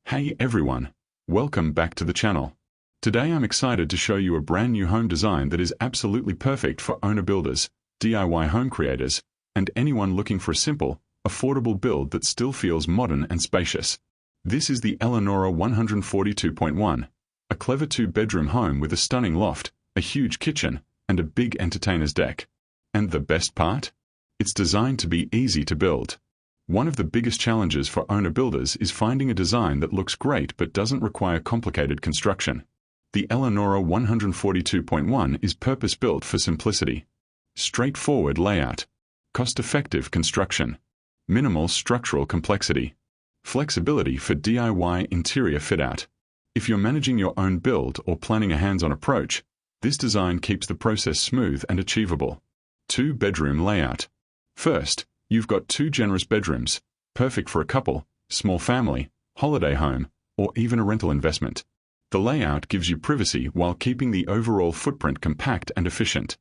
Hey everyone, welcome back to the channel. Today I'm excited to show you a brand new home design that is absolutely perfect for owner builders, DIY home creators, and anyone looking for a simple, affordable build that still feels modern and spacious. This is the Elanora 142.1, a clever two-bedroom home with a stunning loft, a huge kitchen, and a big entertainer's deck. And the best part? It's designed to be easy to build. One of the biggest challenges for owner builders is finding a design that looks great but doesn't require complicated construction. The Elanora 142.1 is purpose-built for simplicity. Straightforward layout. Cost-effective construction. Minimal structural complexity. Flexibility for DIY interior fit-out. If you're managing your own build or planning a hands-on approach, this design keeps the process smooth and achievable. Two-bedroom layout. First, you've got two generous bedrooms, perfect for a couple, small family, holiday home, or even a rental investment. The layout gives you privacy while keeping the overall footprint compact and efficient.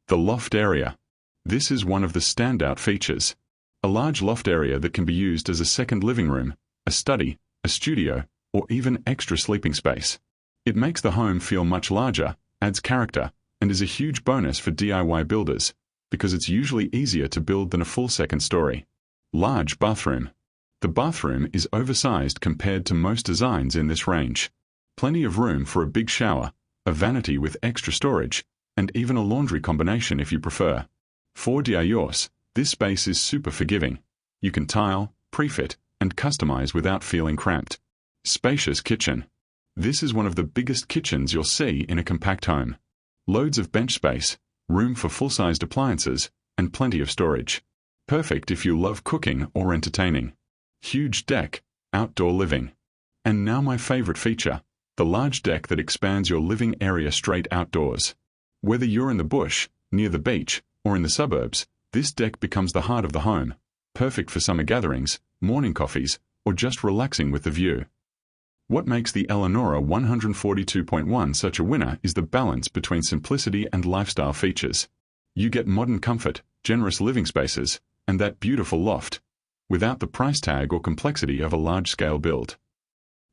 The loft area. This is one of the standout features. A large loft area that can be used as a second living room, a study, a studio, or even extra sleeping space. It makes the home feel much larger, adds character, and is a huge bonus for DIY builders, because it's usually easier to build than a full second story. Large bathroom. The bathroom is oversized compared to most designs in this range. Plenty of room for a big shower, a vanity with extra storage, and even a laundry combination if you prefer. For DIYers, this space is super forgiving. You can tile, prefit, and customize without feeling cramped. Spacious kitchen. This is one of the biggest kitchens you'll see in a compact home. Loads of bench space, room for full-sized appliances, and plenty of storage. Perfect if you love cooking or entertaining. Huge deck, outdoor living. And now my favorite feature, the large deck that expands your living area straight outdoors. Whether you're in the bush, near the beach, or in the suburbs, this deck becomes the heart of the home, perfect for summer gatherings, morning coffees, or just relaxing with the view. What makes the Elanora 142.1 such a winner is the balance between simplicity and lifestyle features. You get modern comfort, generous living spaces, and that beautiful loft, without the price tag or complexity of a large-scale build.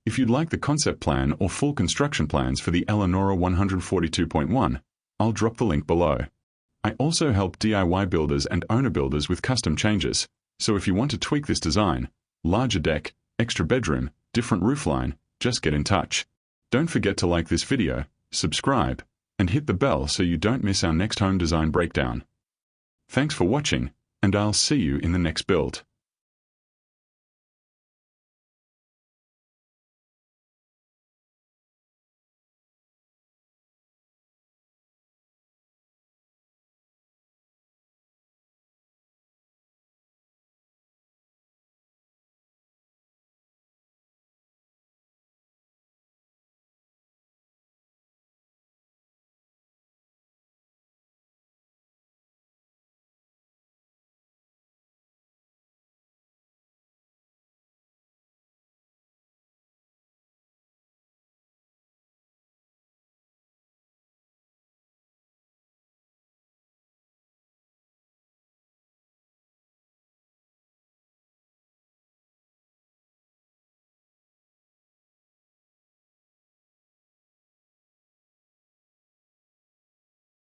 If you'd like the concept plan or full construction plans for the Elanora 142.1, I'll drop the link below. I also help DIY builders and owner builders with custom changes, so if you want to tweak this design, larger deck, extra bedroom, different roofline, just get in touch. Don't forget to like this video, subscribe, and hit the bell so you don't miss our next home design breakdown. Thanks for watching, and I'll see you in the next build.